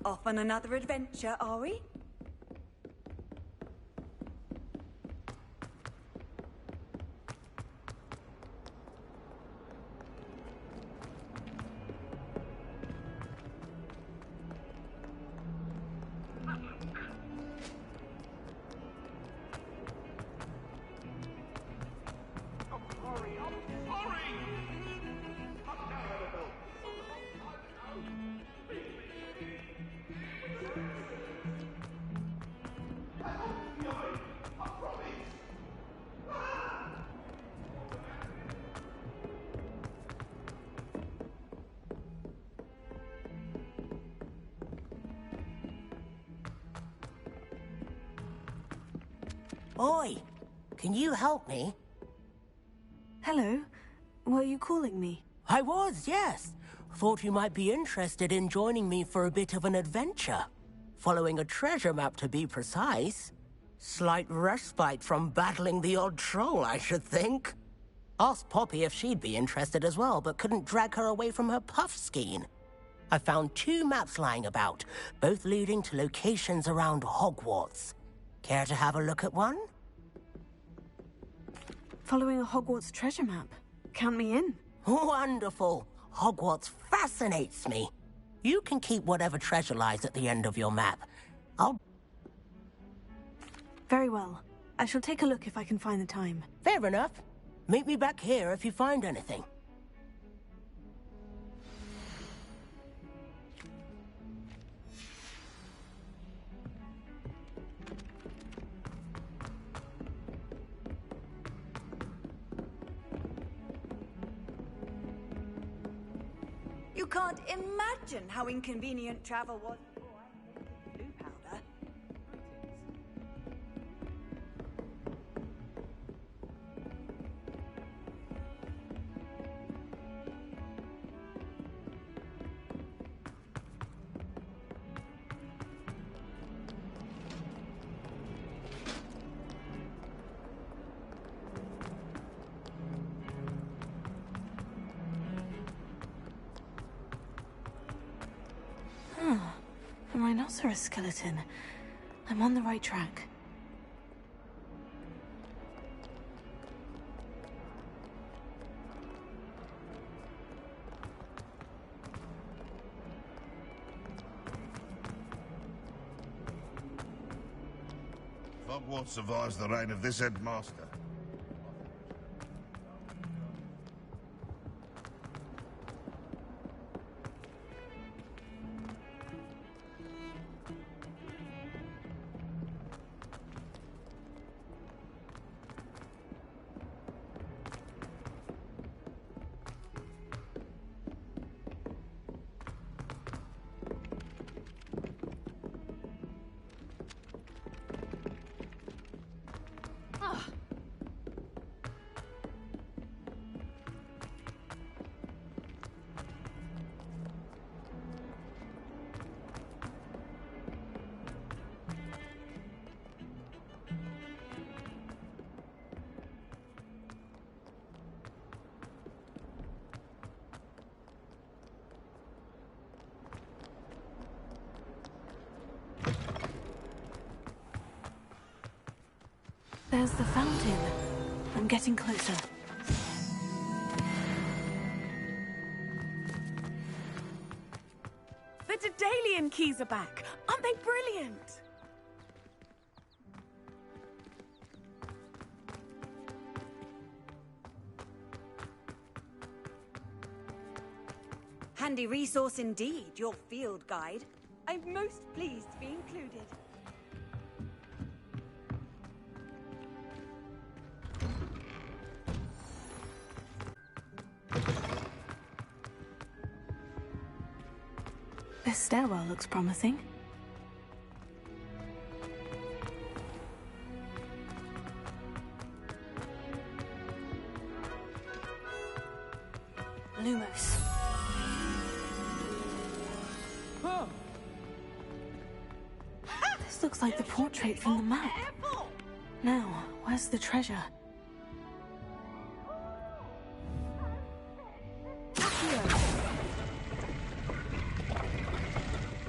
Off on another adventure, are we? Oi! Can you help me? Hello. Were you calling me? I was, yes. Thought you might be interested in joining me for a bit of an adventure. Following a treasure map, to be precise. Slight respite from battling the odd troll, I should think. Asked Poppy if she'd be interested as well, but couldn't drag her away from her puff skein. I found 2 maps lying about, both leading to locations around Hogwarts. Care to have a look at one? Following a Hogwarts treasure map. Count me in. Wonderful. Hogwarts fascinates me. You can keep whatever treasure lies at the end of your map. Very well. I shall take a look if I can find the time. Fair enough. Meet me back here if you find anything. You can't imagine how inconvenient travel was. Blue powder. A rhinoceros skeleton. I'm on the right track. Hogwarts survives the reign of this headmaster. There's the fountain. I'm getting closer. The Daedalian keys are back. Aren't they brilliant? Handy resource indeed, your field guide. I'm most pleased to be included. This stairwell looks promising. Lumos. Oh. This looks like the portrait from the map. Now, where's the treasure?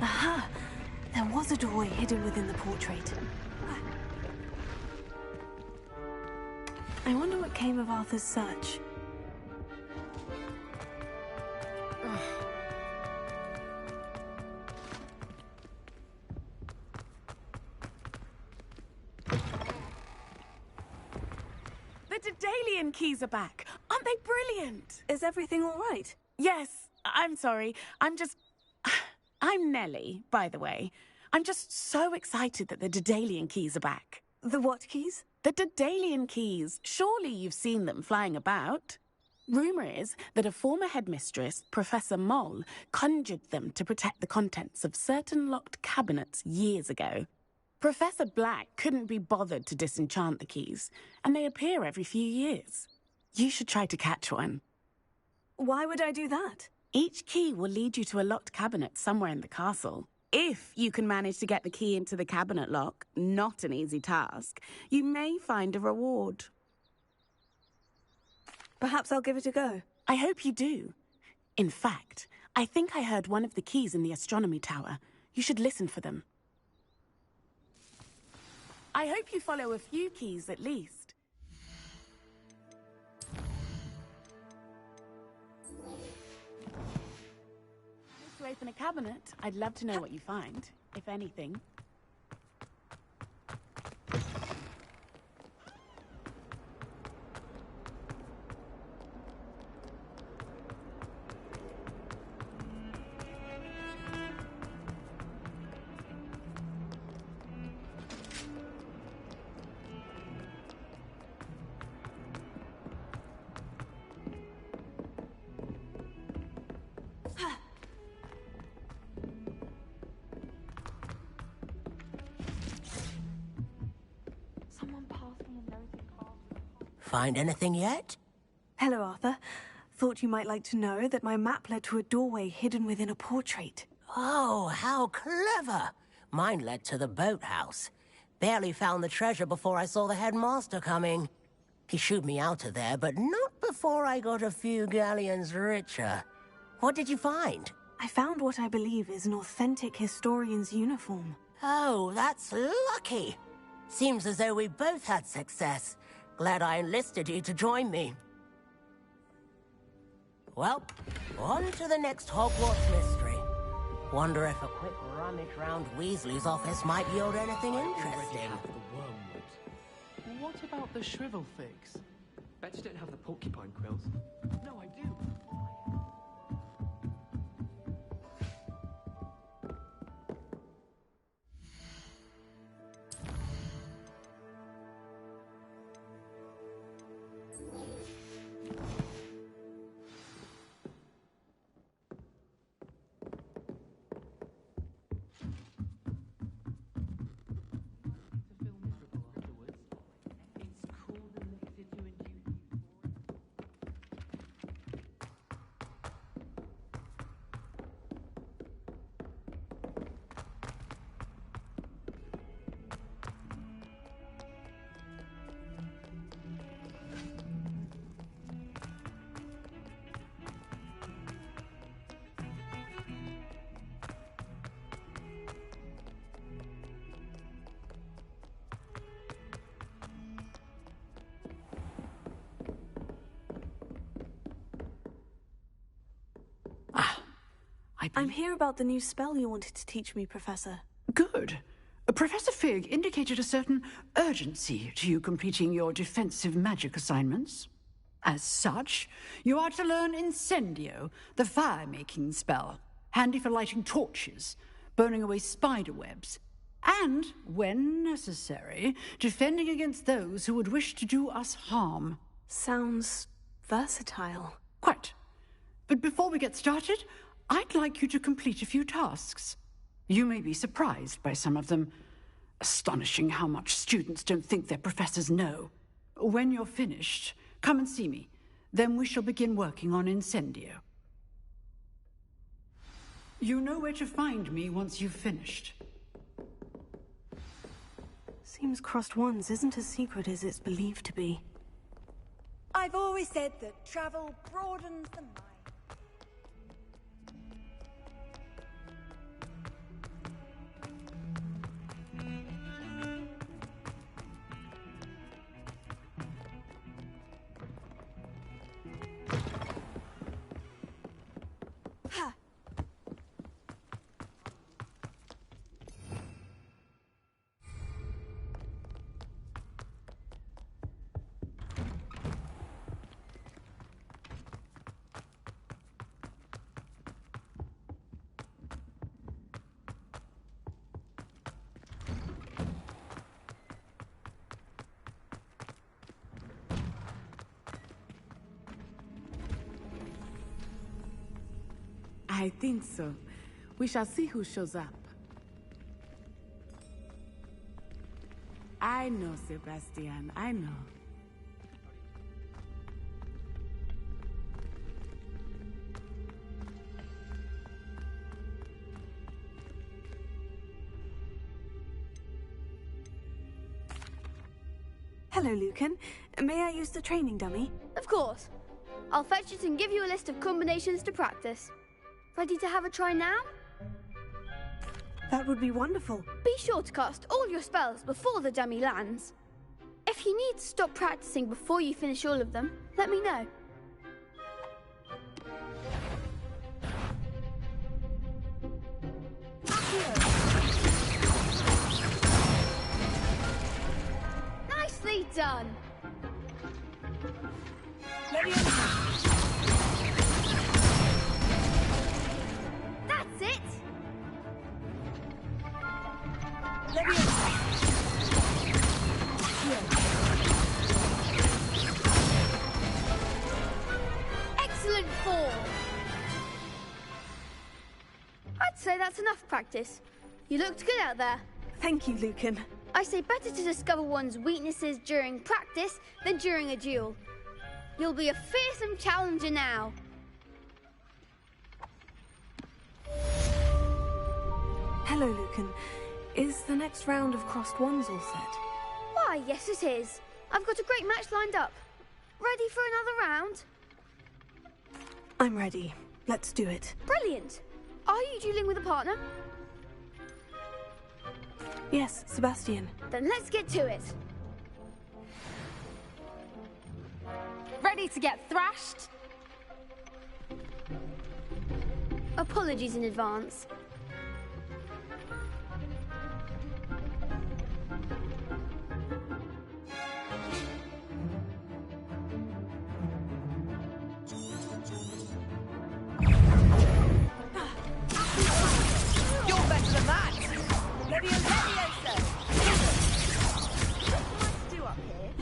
Aha! was a doorway hidden within the portrait. I wonder what came of Arthur's search. The Daedalian keys are back. Aren't they brilliant? Is everything all right? Yes, I'm sorry. I'm Nellie, by the way. I'm just so excited that the Daedalian keys are back. The what keys? The Daedalian keys. Surely you've seen them flying about. Rumour is that a former headmistress, Professor Moll, conjured them to protect the contents of certain locked cabinets years ago. Professor Black couldn't be bothered to disenchant the keys, and they appear every few years. You should try to catch one. Why would I do that? Each key will lead you to a locked cabinet somewhere in the castle. If you can manage to get the key into the cabinet lock, not an easy task, you may find a reward. Perhaps I'll give it a go. I hope you do. In fact, I think I heard one of the keys in the astronomy tower. You should listen for them. I hope you follow a few keys at least. To open a cabinet, I'd love to know what you find, if anything. Find anything yet? Hello, Arthur. Thought you might like to know that my map led to a doorway hidden within a portrait. Oh, how clever! Mine led to the boathouse. Barely found the treasure before I saw the headmaster coming. He shooed me out of there, but not before I got a few galleons richer. What did you find? I found what I believe is an authentic historian's uniform. Oh, that's lucky. Seems as though we both had success. Glad I enlisted you to join me. Well, on to the next Hogwarts mystery. Wonder if a quick rummage round Weasley's office might yield anything interesting. The wormwood. What about the shrivel figs? Bet you don't have the porcupine quills. No, I do. I'm here about the new spell you wanted to teach me, Professor. Good. Professor Fig indicated a certain urgency to you completing your defensive magic assignments. As such, you are to learn Incendio, the fire-making spell, handy for lighting torches, burning away spider webs, and, when necessary, defending against those who would wish to do us harm. Sounds versatile. Quite. But before we get started, I'd like you to complete a few tasks. You may be surprised by some of them. Astonishing how much students don't think their professors know. When you're finished, come and see me. Then we shall begin working on Incendio. You know where to find me once you've finished. Seems crossed ones isn't as secret as it's believed to be. I've always said that travel broadens the mind. I think so. We shall see who shows up. I know, Sebastian, I know. Hello, Lucan. May I use the training dummy? Of course. I'll fetch it and give you a list of combinations to practice. Ready to have a try now? That would be wonderful. Be sure to cast all your spells before the dummy lands. If you need to stop practicing before you finish all of them, let me know. Nicely done. That's it. Excellent form. I'd say that's enough practice. You looked good out there. Thank you, Lucan. I say better to discover one's weaknesses during practice than during a duel. You'll be a fearsome challenger now. Hello, Lucan. Is the next round of crossed wands all set? Why, yes it is. I've got a great match lined up. Ready for another round? I'm ready. Let's do it. Brilliant. Are you dueling with a partner? Yes, Sebastian. Then let's get to it. Ready to get thrashed? Apologies in advance. You're better than that! Leviosa! What do up here?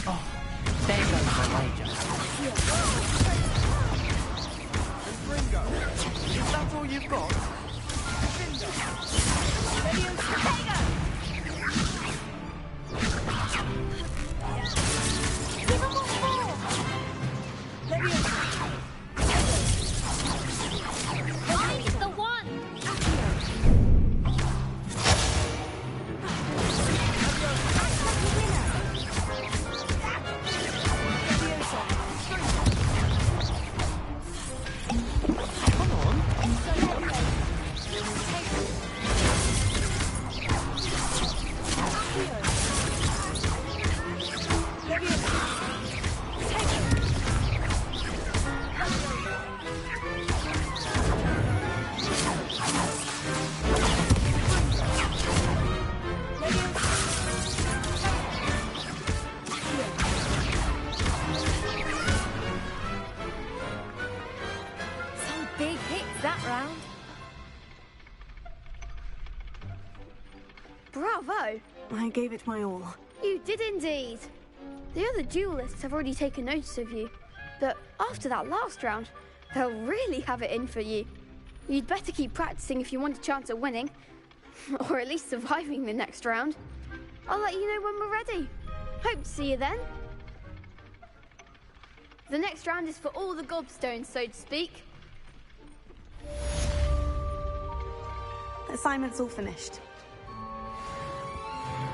Oh, there goes my wager. And Ringo, is that all you've got? He's the one! Some big hits that round. Bravo! I gave it my all. You did indeed. The other duelists have already taken notice of you, but after that last round, they'll really have it in for you. You'd better keep practicing if you want a chance at winning, or at least surviving the next round. I'll let you know when we're ready. Hope to see you then. The next round is for all the gobstones, so to speak. Assignment's all finished.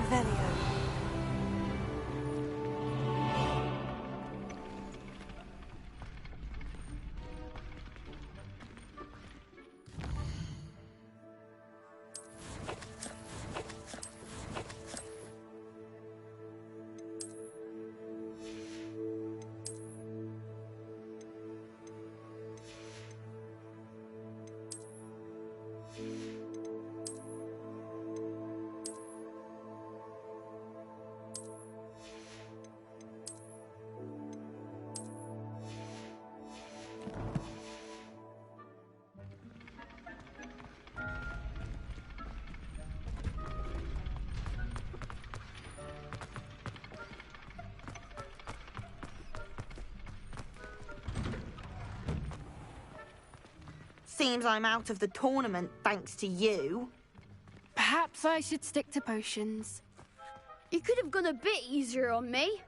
Velio. Seems I'm out of the tournament thanks to you. Perhaps I should stick to potions. You could have gone a bit easier on me.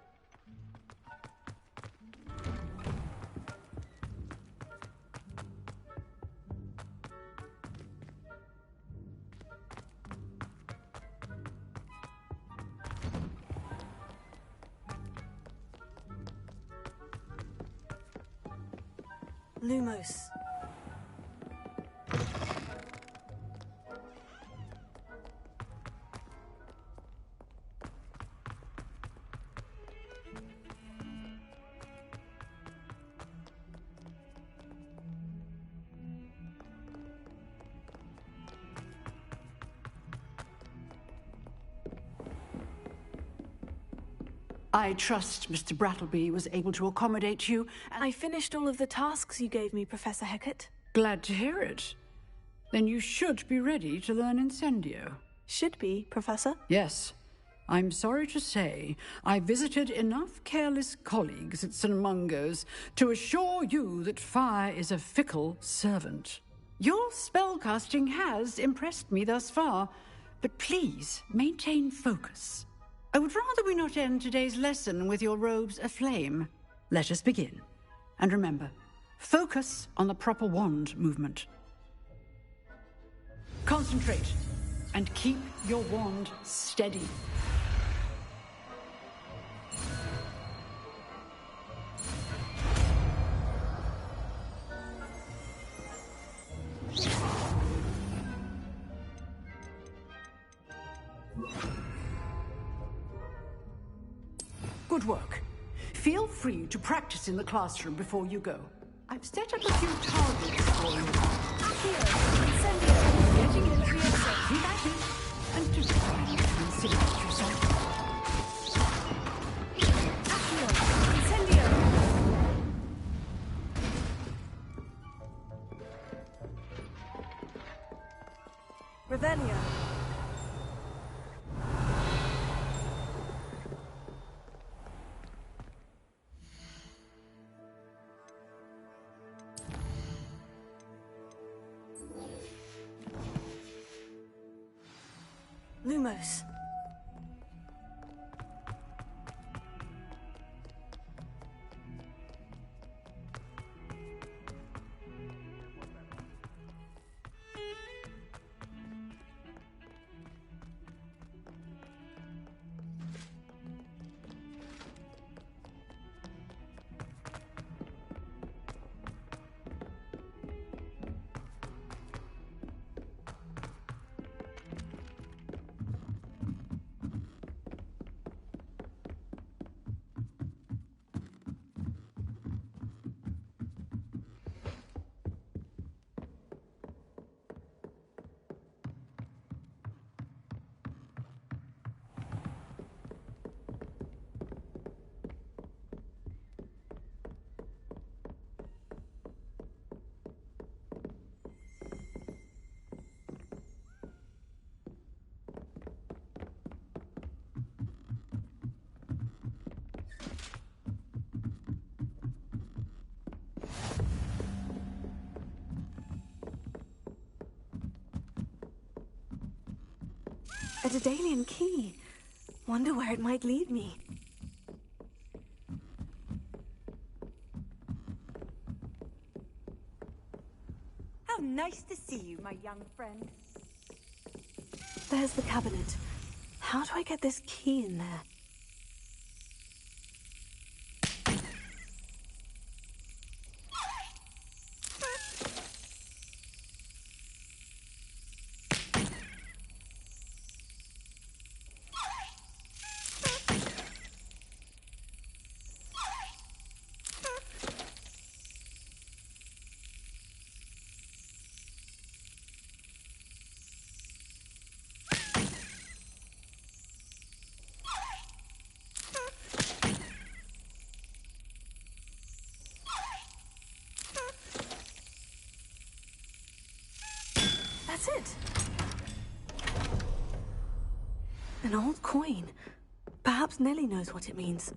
Lumos. I trust Mr. Brattleby was able to accommodate you. I finished all of the tasks you gave me, Professor Hecat. Glad to hear it. Then you should be ready to learn Incendio. Should be, Professor? Yes. I'm sorry to say, I visited enough careless colleagues at St. Mungo's to assure you that fire is a fickle servant. Your spellcasting has impressed me thus far, but please maintain focus. I would rather we not end today's lesson with your robes aflame. Let us begin. And remember, focus on the proper wand movement. Concentrate and keep your wand steady. Good work. Feel free to practice in the classroom before you go. I've set up a few targets for you. Getting in at the exit. Keep at it. And do consider it yourself. Revelio. Lumos. A Daedalian key. Wonder where it might lead me. How nice to see you, my young friend. There's the cabinet. How do I get this key in there? That's it. An old coin. Perhaps Nellie knows what it means.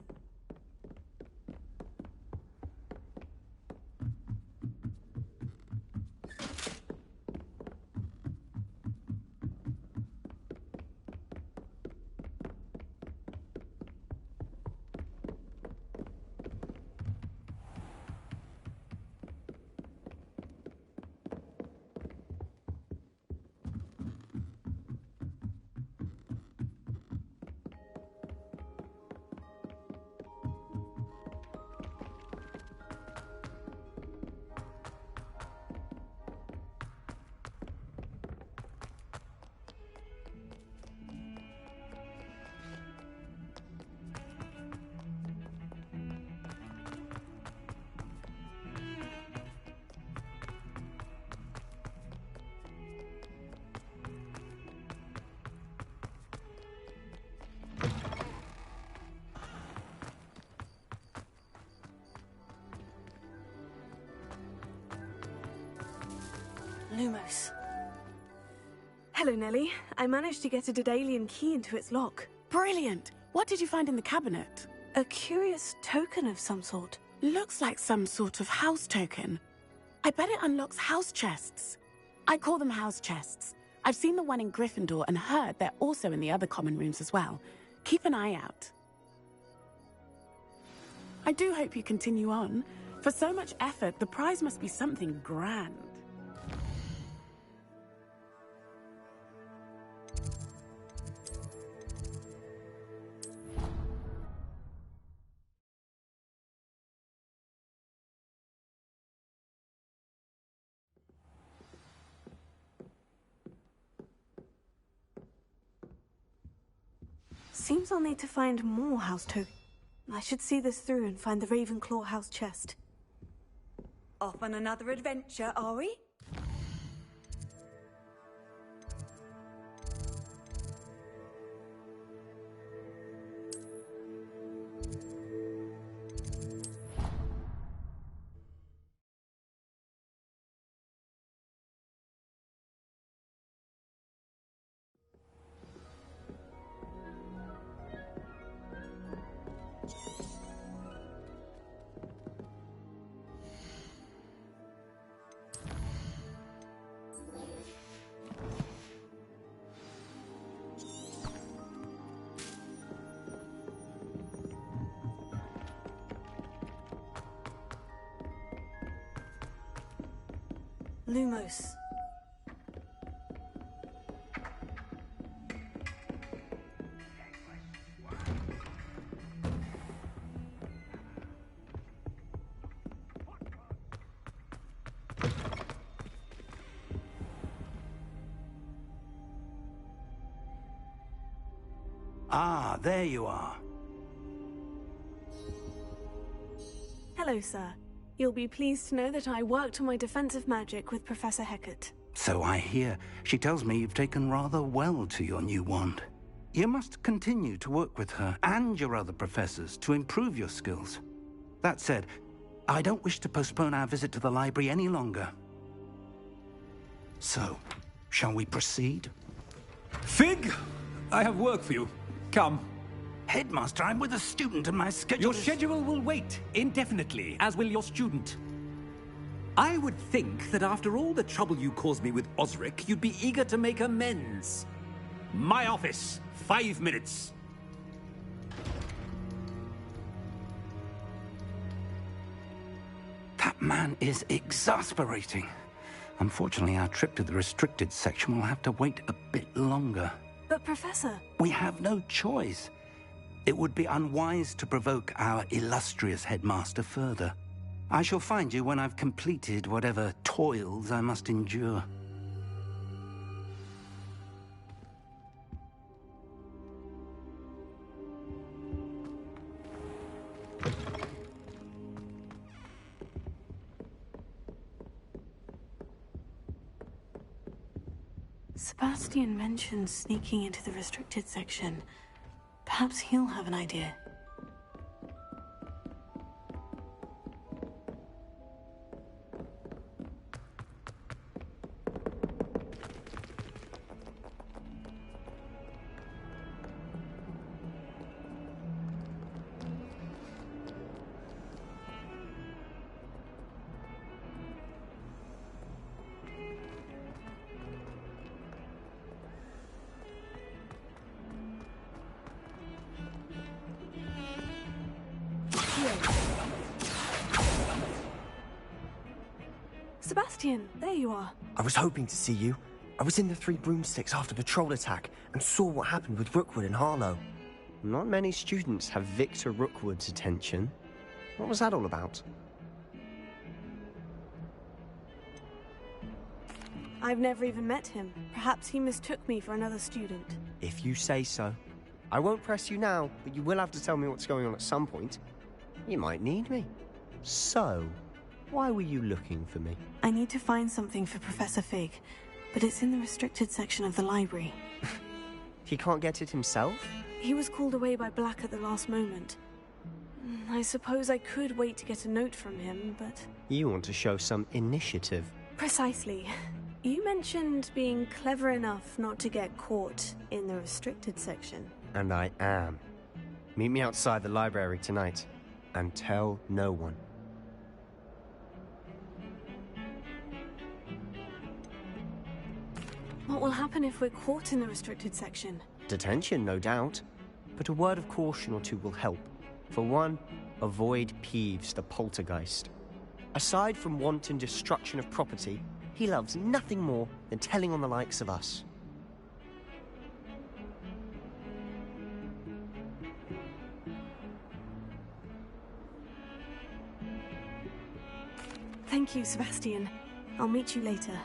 Lumos. Hello, Nellie. I managed to get a Daedalian key into its lock. Brilliant! What did you find in the cabinet? A curious token of some sort. Looks like some sort of house token. I bet it unlocks house chests. I call them house chests. I've seen the one in Gryffindor and heard they're also in the other common rooms as well. Keep an eye out. I do hope you continue on. For so much effort, the prize must be something grand. Seems I'll need to find more house tokens. I should see this through and find the Ravenclaw house chest. Off on another adventure, are we? Lumos. Ah, there you are. Hello, sir. You'll be pleased to know that I worked on my defensive magic with Professor Hecat. So I hear. She tells me you've taken rather well to your new wand. You must continue to work with her and your other professors to improve your skills. That said, I don't wish to postpone our visit to the library any longer. So, shall we proceed? Fig! I have work for you. Come. Headmaster, I'm with a student and my schedule Your schedule will wait indefinitely, as will your student. I would think that after all the trouble you caused me with Osric, you'd be eager to make amends. My office, 5 minutes. That man is exasperating. Unfortunately, our trip to the restricted section will have to wait a bit longer. But, Professor... We have no choice. It would be unwise to provoke our illustrious headmaster further. I shall find you when I've completed whatever toils I must endure. Sebastian mentioned sneaking into the restricted section. Perhaps he'll have an idea. Sebastian, there you are. I was hoping to see you. I was in the Three Broomsticks after the troll attack and saw what happened with Rookwood and Harlow. Not many students have Victor Rookwood's attention. What was that all about? I've never even met him. Perhaps he mistook me for another student. If you say so. I won't press you now, but you will have to tell me what's going on at some point. You might need me. So, why were you looking for me? I need to find something for Professor Fig, but it's in the restricted section of the library. He can't get it himself? He was called away by Black at the last moment. I suppose I could wait to get a note from him, but... You want to show some initiative. Precisely. You mentioned being clever enough not to get caught in the restricted section. And I am. Meet me outside the library tonight, and tell no one. What will happen if we're caught in the restricted section? Detention, no doubt. But a word of caution or two will help. For one, avoid Peeves, the poltergeist. Aside from wanton destruction of property, he loves nothing more than telling on the likes of us. Thank you, Sebastian. I'll meet you later.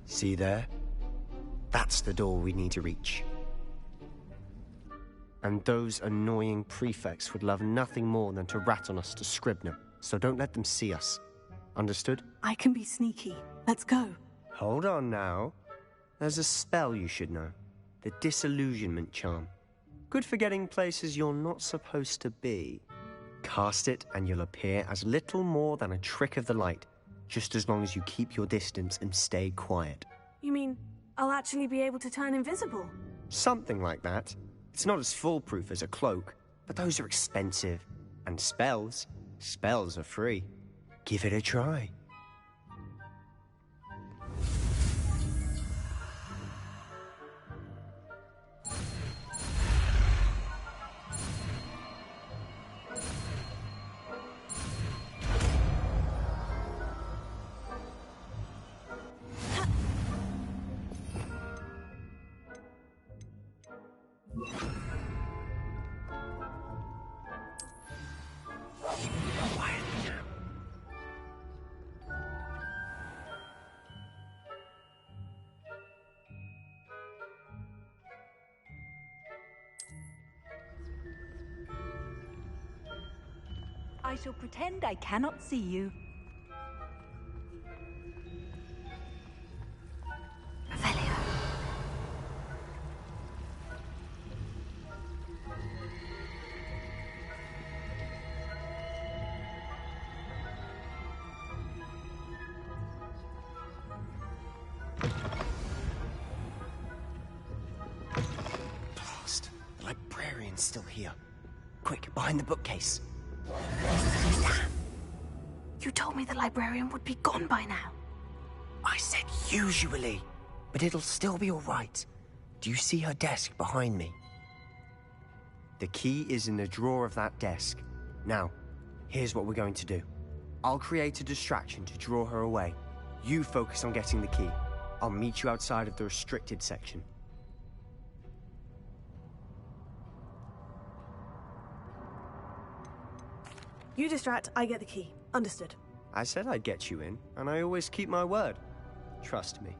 See there? That's the door we need to reach. And those annoying prefects would love nothing more than to rat on us to Scribner, so don't let them see us. Understood? I can be sneaky. Let's go. Hold on now. There's a spell you should know. The Disillusionment Charm. Good for getting places you're not supposed to be. Cast it and you'll appear as little more than a trick of the light, just as long as you keep your distance and stay quiet. You mean I'll actually be able to turn invisible? Something like that. It's not as foolproof as a cloak, but those are expensive. And spells are free. Give it a try. I shall pretend I cannot see you. Blast! The librarian's still here. Quick, behind the bookcase. You told me the librarian would be gone by now. I said usually, but it'll still be all right. Do you see her desk behind me? The key is in the drawer of that desk. Now, here's what we're going to do. I'll create a distraction to draw her away. You focus on getting the key. I'll meet you outside of the restricted section. You distract, I get the key. Understood. I said I'd get you in, and I always keep my word. Trust me.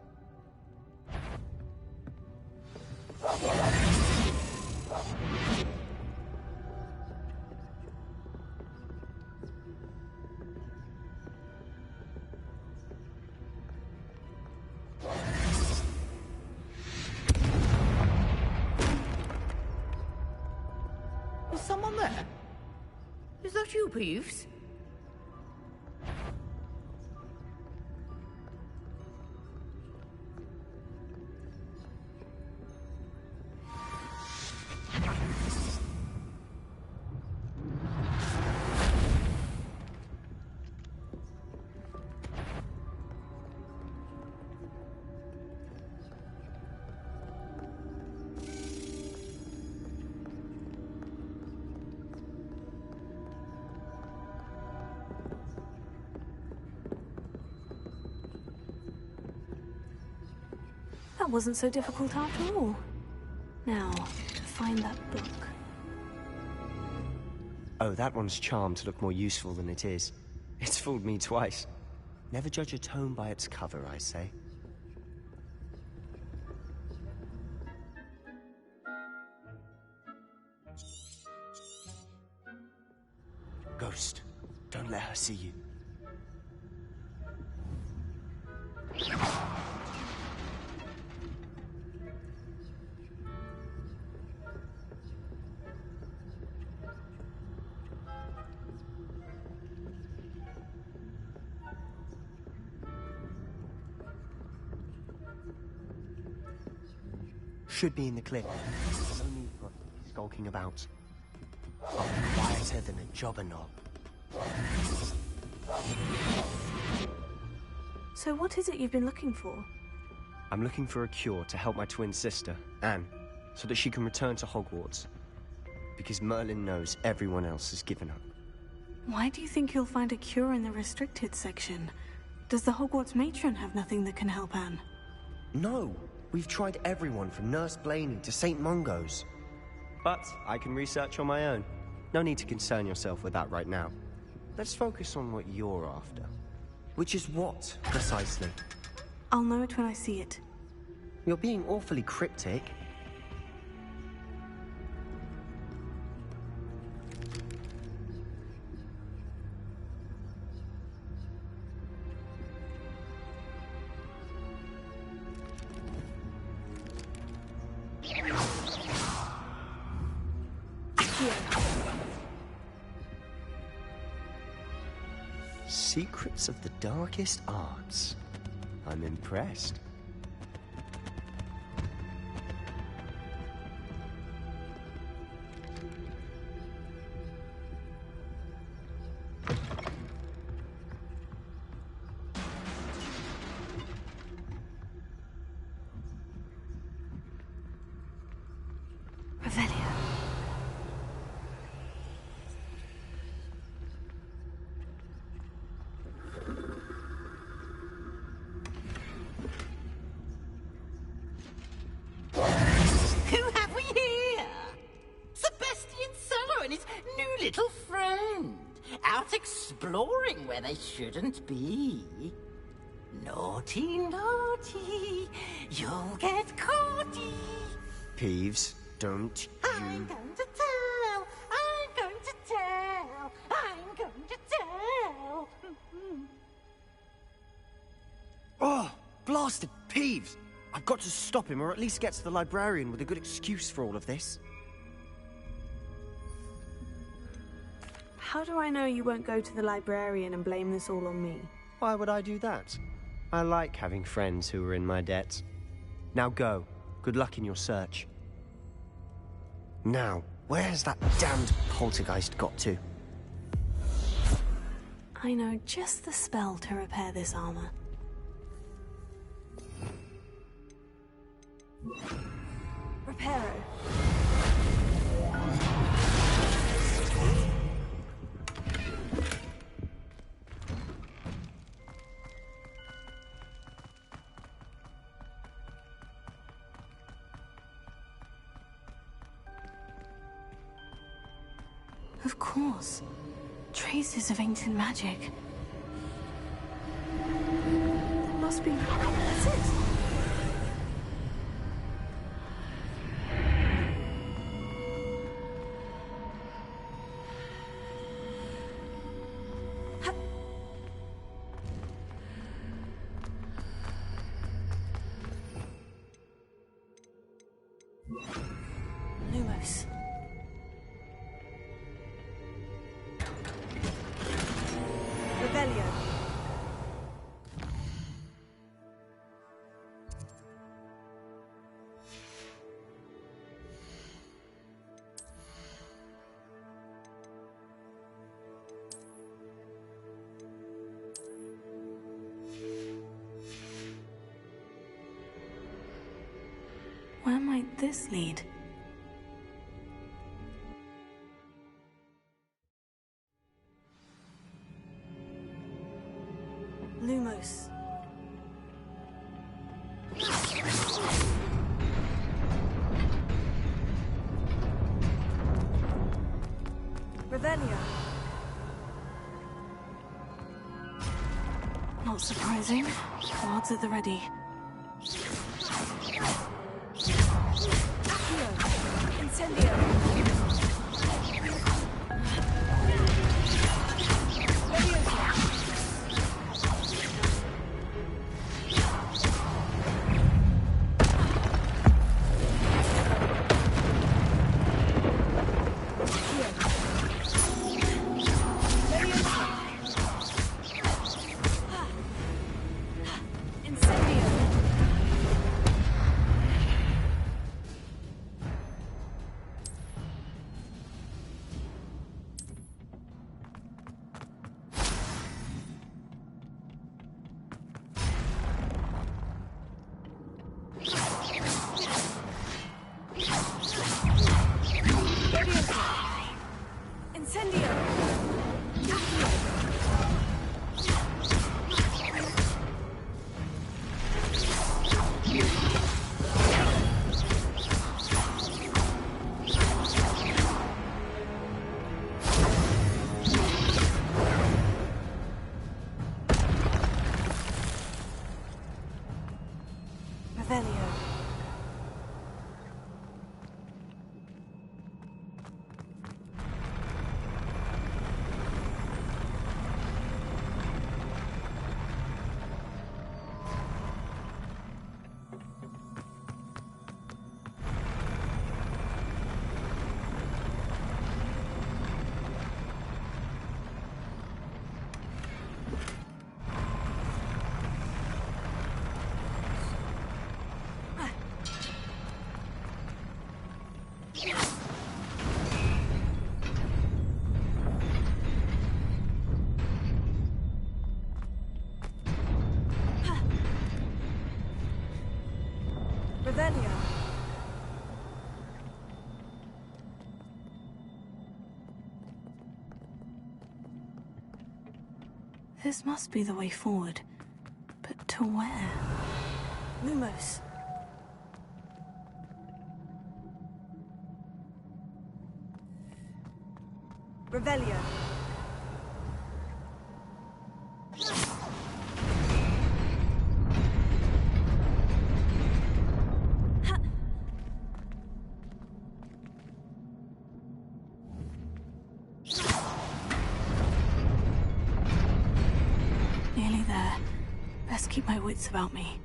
Is someone there? Is that you, Peeves? That wasn't so difficult after all. Now, to find that book. Oh, that one's charmed to look more useful than it is. It's fooled me twice. Never judge a tome by its cover, I say. Ghost, don't let her see you. should be in the cliff. No need for skulking about. I'm quieter than a jobberknoll. So what is it you've been looking for? I'm looking for a cure to help my twin sister, Anne, so that she can return to Hogwarts. Because Merlin knows everyone else has given up. Why do you think you'll find a cure in the restricted section? Does the Hogwarts matron have nothing that can help Anne? No! We've tried everyone from Nurse Blaney to St. Mungo's. But I can research on my own. No need to concern yourself with that right now. Let's focus on what you're after. Which is what, precisely? I'll know it when I see it. You're being awfully cryptic. Secrets of the darkest arts. I'm impressed. Exploring where they shouldn't be. Naughty, naughty, you'll get caughty. Peeves, don't you... I'm going to tell, I'm going to tell, I'm going to tell. Oh, blasted Peeves! I've got to stop him, or at least get to the librarian with a good excuse for all of this. How do I know you won't go to the librarian and blame this all on me? Why would I do that? I like having friends who are in my debt. Now go. Good luck in your search. Now, where's that damned poltergeist got to? I know just the spell to repair this armor. Reparo. Of course. Traces of ancient magic. That must be... That's it! Lumos. Revelio. Where might this lead? Lumos. Revelio. Not surprising. Cards at the ready. Incendio. This must be the way forward. But to where? Lumos. Revelio. Nearly there. Best keep my wits about me.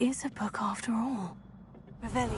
Is a book after all. Revelio.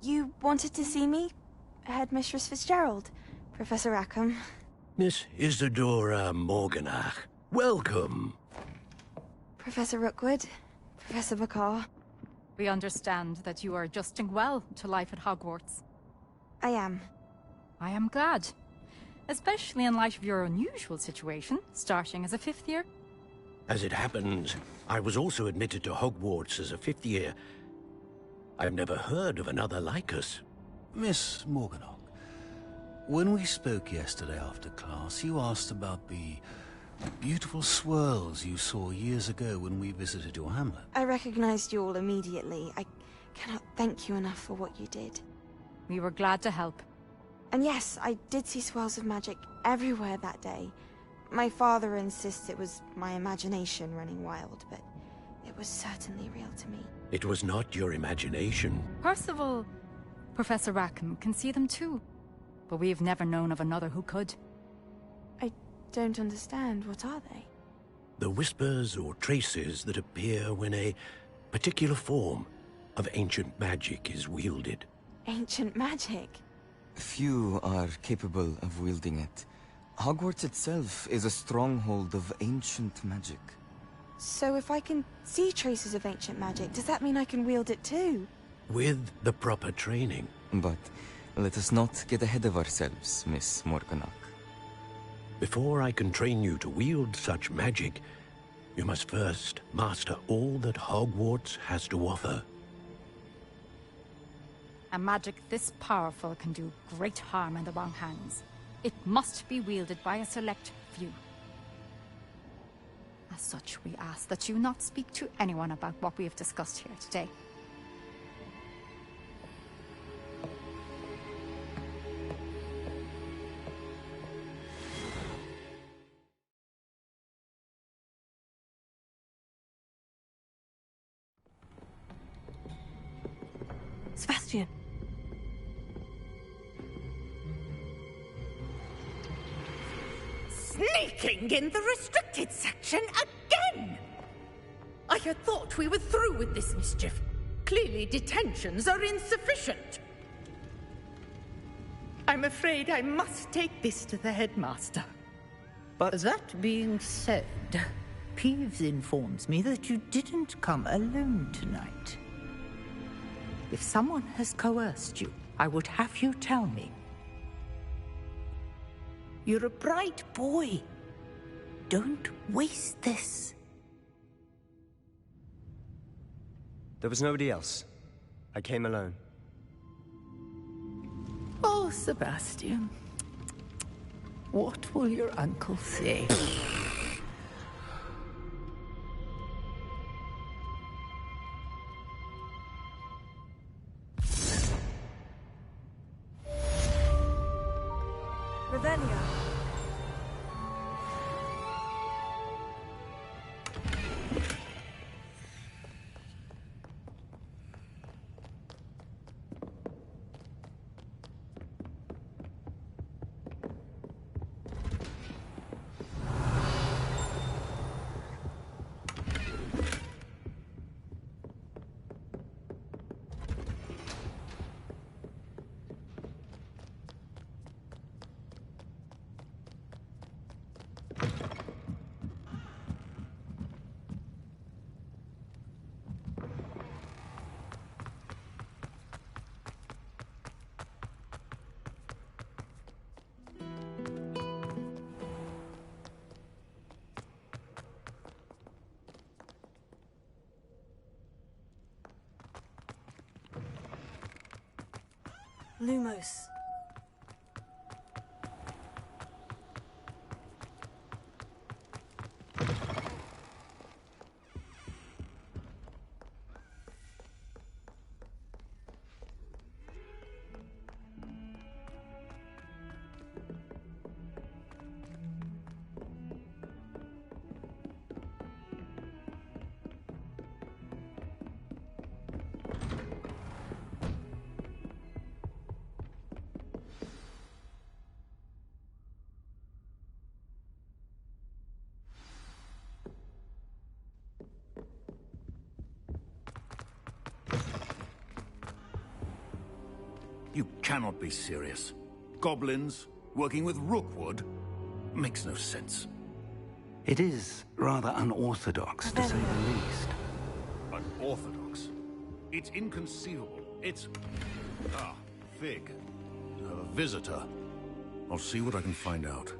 You wanted to see me? Headmistress Fitzgerald, Professor Rackham. Miss Isadora Morganach, welcome. Professor Rookwood, Professor McCaw. We understand that you are adjusting well to life at Hogwarts. I am. I am glad. Especially in light of your unusual situation, starting as a 5th year. As it happens, I was also admitted to Hogwarts as a 5th year. I've never heard of another like us. Miss Morganach, when we spoke yesterday after class, you asked about the beautiful swirls you saw years ago when we visited your hamlet. I recognized you all immediately. I cannot thank you enough for what you did. We were glad to help. And yes, I did see swirls of magic everywhere that day. My father insists it was my imagination running wild, but it was certainly real to me. It was not your imagination. Percival, Professor Rackham can see them too. But we've never known of another who could. I don't understand. What are they? The whispers or traces that appear when a particular form of ancient magic is wielded. Ancient magic? Few are capable of wielding it. Hogwarts itself is a stronghold of ancient magic. So if I can see traces of ancient magic, does that mean I can wield it too? With the proper training. But let us not get ahead of ourselves, Miss Morganach. Before I can train you to wield such magic, you must first master all that Hogwarts has to offer. A magic this powerful can do great harm in the wrong hands. It must be wielded by a select few. As such, we ask that you not speak to anyone about what we have discussed here today. Sebastian. Sneaking in the restricted section again! I had thought we were through with this mischief. Clearly detentions are insufficient. I'm afraid I must take this to the headmaster. But that being said, Peeves informs me that you didn't come alone tonight. If someone has coerced you, I would have you tell me. You're a bright boy. Don't waste this. There was nobody else. I came alone. Oh, Sebastian. What will your uncle say? Revelio. Lumos. You cannot be serious. Goblins working with Rookwood? Makes no sense. It is rather unorthodox, to say the least. Unorthodox? It's inconceivable. It's... Ah, Fig. A visitor. I'll see what I can find out.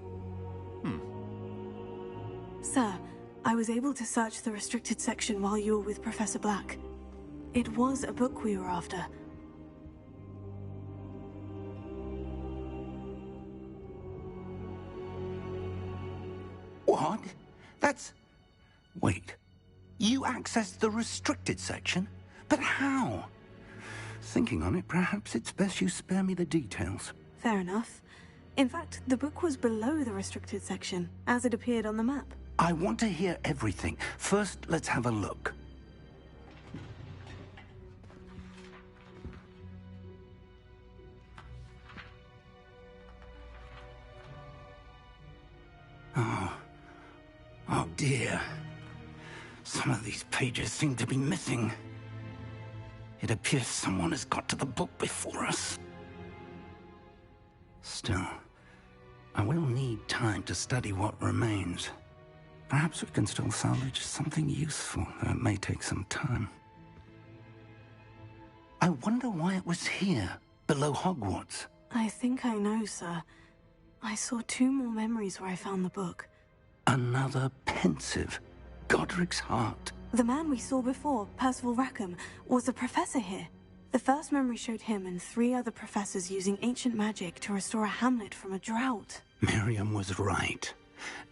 Sir, I was able to search the restricted section while you were with Professor Black. It was a book we were after. What? That's... Wait. You accessed the restricted section? But how? Thinking on it, perhaps it's best you spare me the details. Fair enough. In fact, the book was below the restricted section, as it appeared on the map. I want to hear everything. First, let's have a look. Oh dear. Some of these pages seem to be missing. It appears someone has got to the book before us. Still, I will need time to study what remains. Perhaps we can still salvage something useful, though it may take some time. I wonder why it was here, below Hogwarts. I think I know, sir. I saw 2 more memories where I found the book. Another pensive. Godric's heart. The man we saw before, Percival Rackham, was a professor here. The first memory showed him and 3 other professors using ancient magic to restore a hamlet from a drought. Miriam was right.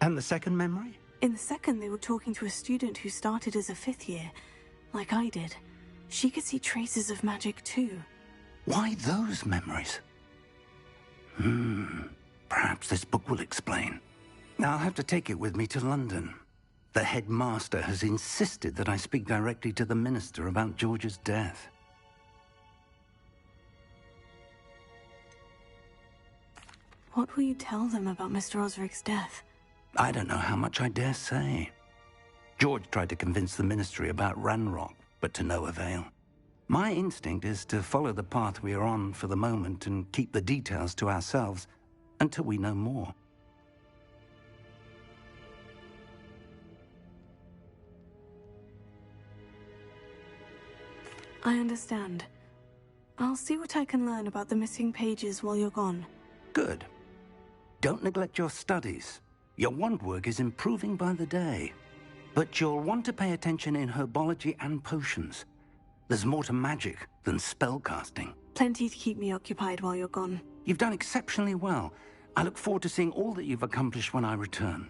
And the second memory? In the second, they were talking to a student who started as a 5th year, like I did. She could see traces of magic too. Why those memories? Perhaps this book will explain. I'll have to take it with me to London. The headmaster has insisted that I speak directly to the minister about George's death. What will you tell them about Mr. Osric's death? I don't know how much I dare say. George tried to convince the ministry about Ranrock, but to no avail. My instinct is to follow the path we are on for the moment and keep the details to ourselves until we know more. I understand. I'll see what I can learn about the missing pages while you're gone. Good. Don't neglect your studies. Your wand work is improving by the day. But you'll want to pay attention in herbology and potions. There's more to magic than spellcasting. Plenty to keep me occupied while you're gone. You've done exceptionally well. I look forward to seeing all that you've accomplished when I return.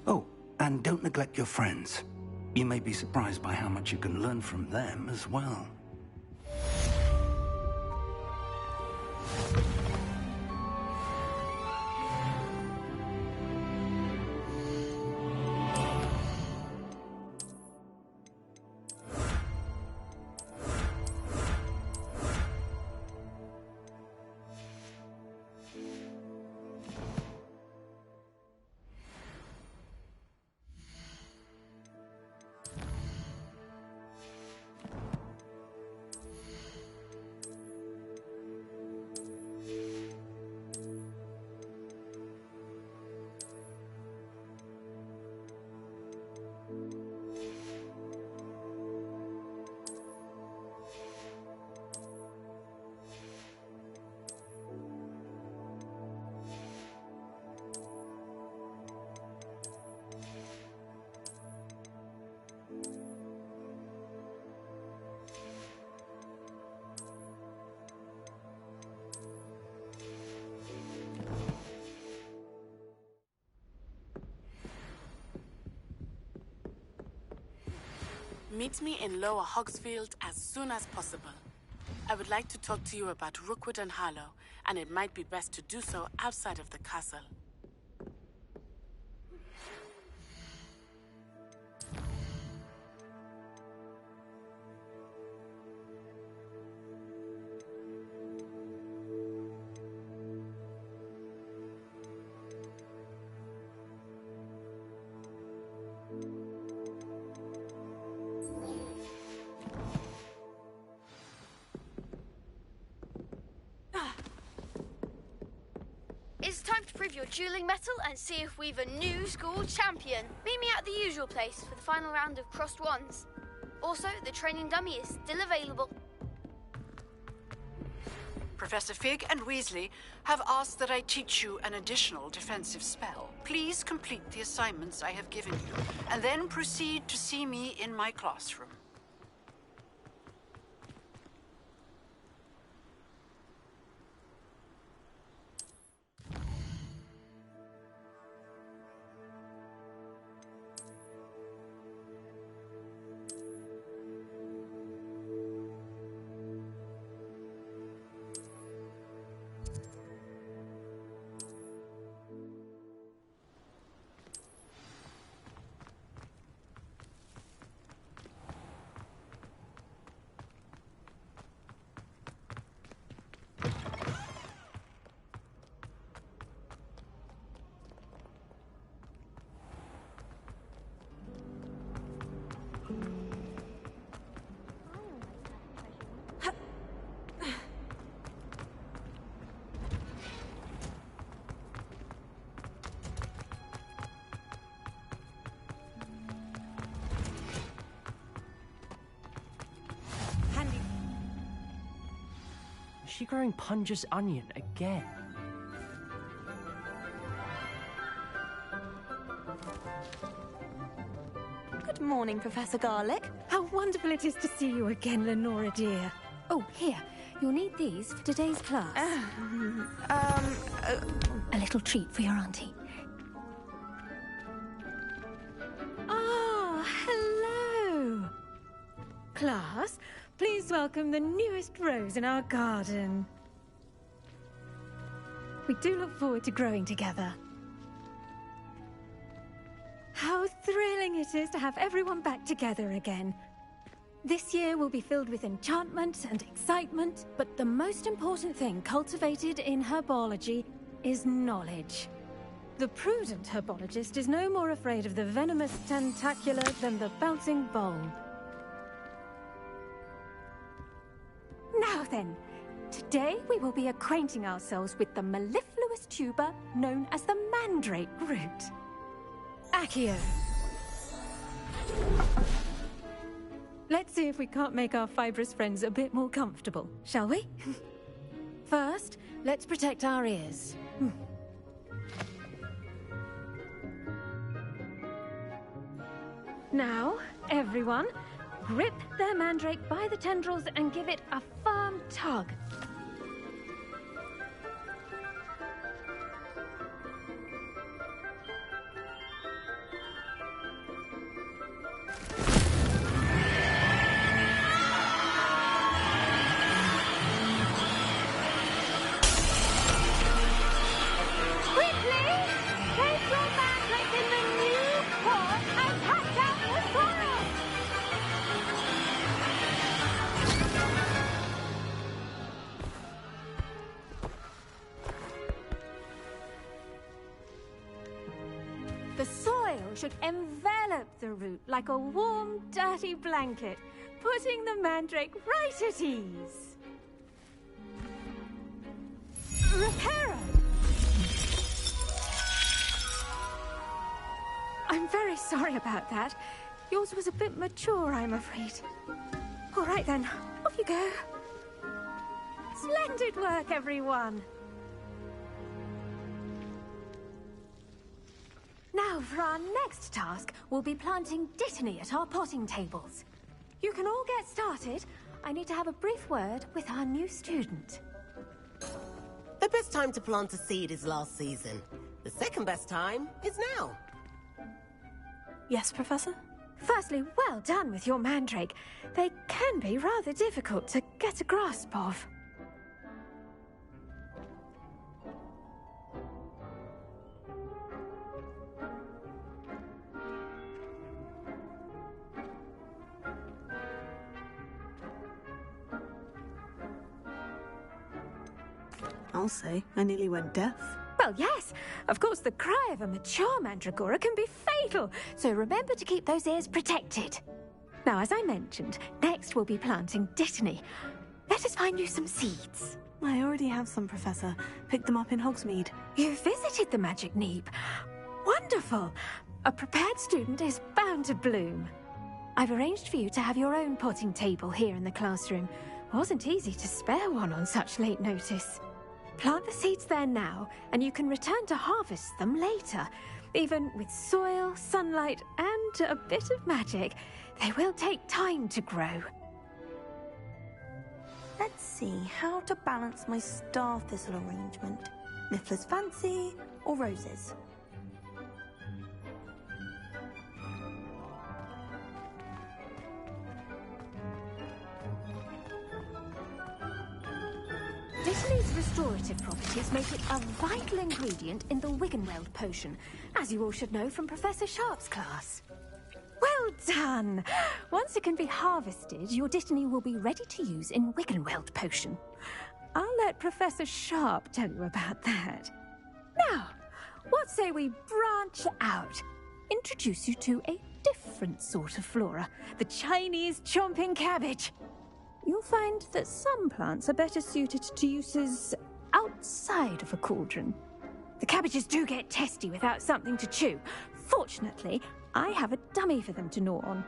Oh, and don't neglect your friends. You may be surprised by how much you can learn from them as well. Meet me in Lower Hogsfield as soon as possible. I would like to talk to you about Rookwood and Harlow, and it might be best to do so outside of the castle. It's time to prove your dueling mettle and see if we've a new school champion. Meet me at the usual place for the final round of crossed wands. Also, the training dummy is still available. Professor Fig and Weasley have asked that I teach you an additional defensive spell. Please complete the assignments I have given you, and then proceed to see me in my classroom. she growing Punja's onion again? Good morning, Professor Garlick. How wonderful it is to see you again, Lenora dear. Oh, here. You'll need these for today's class. A little treat for your auntie. Ah, hello. Class, please welcome the newest rose in our garden. We do look forward to growing together. How thrilling it is to have everyone back together again. This year will be filled with enchantment and excitement, but the most important thing cultivated in herbology is knowledge. The prudent herbologist is no more afraid of the venomous tentacula than the bouncing bulb. Now then, today we will be acquainting ourselves with the mellifluous tuber known as the mandrake root. Accio. Let's see if we can't make our fibrous friends a bit more comfortable, shall we? First, let's protect our ears. Now, everyone, grip their mandrake by the tendrils and give it a firm tug. The soil should envelop the root like a warm, dirty blanket, putting the mandrake right at ease. Reparo! I'm very sorry about that. Yours was a bit mature, I'm afraid. All right then, off you go. Splendid work, everyone! Now, for our next task, we'll be planting Dittany at our potting tables. You can all get started. I need to have a brief word with our new student. The best time to plant a seed is last season. The second best time is now. Yes, Professor? Firstly, well done with your mandrake. They can be rather difficult to get a grasp of. I'll say, I nearly went deaf. Well, yes. Of course, the cry of a mature mandragora can be fatal, so remember to keep those ears protected. Now, as I mentioned, next we'll be planting Dittany. Let us find you some seeds. I already have some, Professor. Picked them up in Hogsmeade. You visited the Magic Neep. Wonderful. A prepared student is bound to bloom. I've arranged for you to have your own potting table here in the classroom. Wasn't easy to spare one on such late notice. Plant the seeds there now, and you can return to harvest them later. Even with soil, sunlight, and a bit of magic, they will take time to grow. Let's see how to balance my star thistle arrangement. Niffler's fancy or roses? Dittany's restorative properties make it a vital ingredient in the Wiggenweld potion, as you all should know from Professor Sharp's class. Well done! Once it can be harvested, your Dittany will be ready to use in Wiggenweld potion. I'll let Professor Sharp tell you about that. Now, what say we branch out? Introduce you to a different sort of flora, the Chinese chomping cabbage. You'll find that some plants are better suited to uses outside of a cauldron. The cabbages do get testy without something to chew. Fortunately, I have a dummy for them to gnaw on.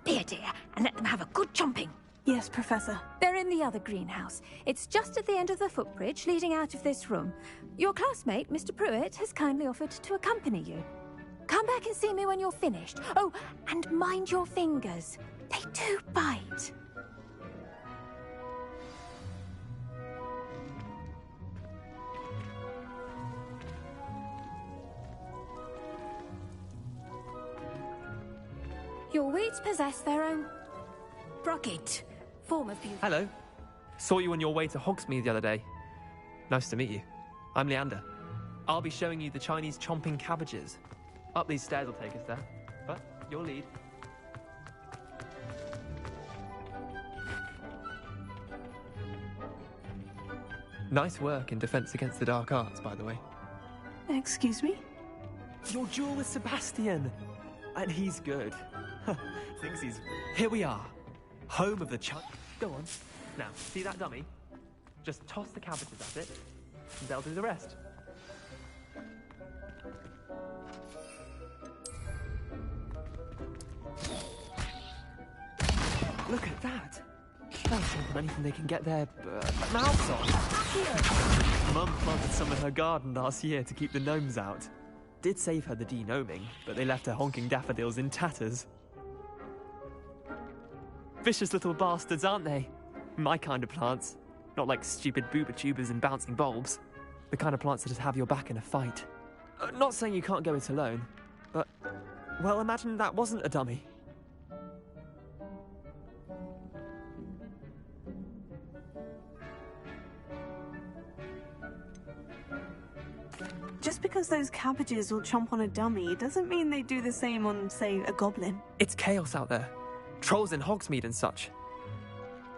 Be a dear and let them have a good chomping. Yes, Professor. They're in the other greenhouse. It's just at the end of the footbridge leading out of this room. Your classmate, Mr. Pruitt, has kindly offered to accompany you. Come back and see me when you're finished. Oh, and mind your fingers. They do bite. Your weeds possess their own form of beauty. Hello. Saw you on your way to Hogsmeade the other day. Nice to meet you. I'm Leander. I'll be showing you the Chinese chomping cabbages. Up these stairs will take us there, but your lead. Nice work in Defense Against the Dark Arts, by the way. Excuse me? Your duel with Sebastian! And he's good. Thinks he's... Here we are. Home of the Go on. Now, see that dummy? Just toss the cabbages at it, and they'll do the rest. Look at that! They'll save them anything they can get their mouths on. Mum planted some in her garden last year to keep the gnomes out. Did save her the de-gnoming, but they left her honking daffodils in tatters. Vicious little bastards, aren't they? My kind of plants. Not like stupid booba tubers and bouncing bulbs. The kind of plants that just have your back in a fight. Not saying you can't go it alone, but... Well, imagine that wasn't a dummy. Just because those cabbages will chomp on a dummy doesn't mean they do the same on, say, a goblin. It's chaos out there. Trolls in Hogsmeade and such.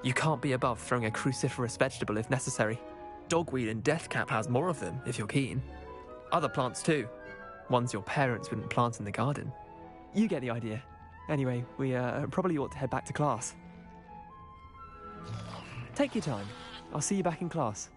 You can't be above throwing a cruciferous vegetable if necessary. Dogweed and deathcap has more of them, if you're keen. Other plants too. Ones your parents wouldn't plant in the garden. You get the idea. Anyway, we probably ought to head back to class. Take your time. I'll see you back in class.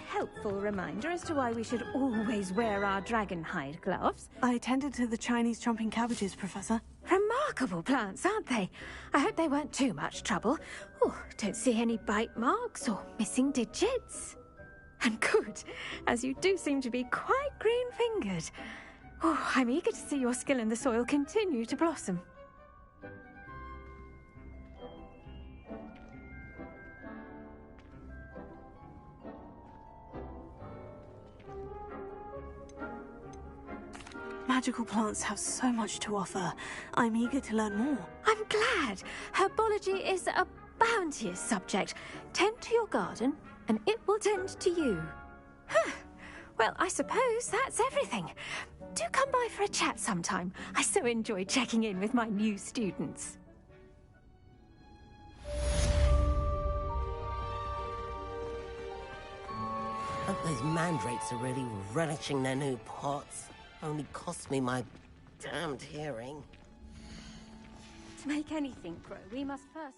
Helpful reminder as to why we should always wear our dragonhide gloves. I attended to the Chinese chomping cabbages, Professor. Remarkable plants, aren't they? I hope they weren't too much trouble. Oh, don't see any bite marks or missing digits. And good, as you do seem to be quite green-fingered. Oh, I'm eager to see your skill in the soil continue to blossom. Magical plants have so much to offer. I'm eager to learn more. I'm glad. Herbology is a bounteous subject. Tend to your garden, and it will tend to you. Huh. Well, I suppose that's everything. Do come by for a chat sometime. I so enjoy checking in with my new students. Hope those mandrakes are really relishing their new pots. Only cost me my damned hearing. To make anything grow, we must first...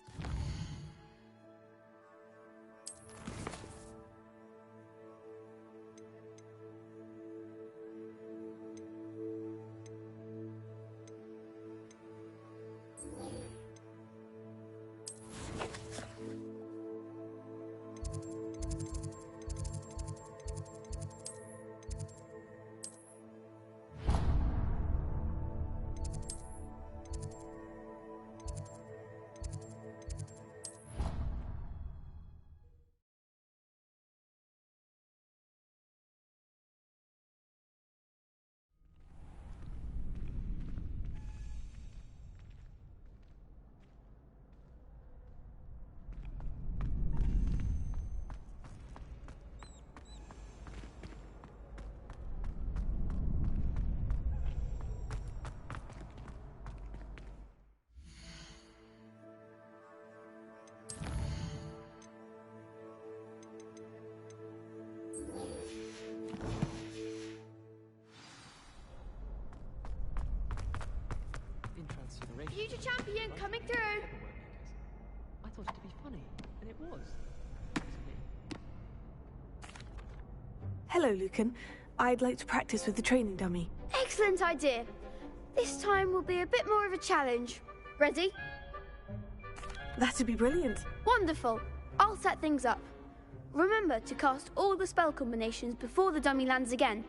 Future champion coming through. funny, and it was. Hello, Lucan. I'd like to practice with the training dummy. Excellent idea. This time will be a bit more of a challenge. Ready? That'd be brilliant. Wonderful. I'll set things up. Remember to cast all the spell combinations before the dummy lands again.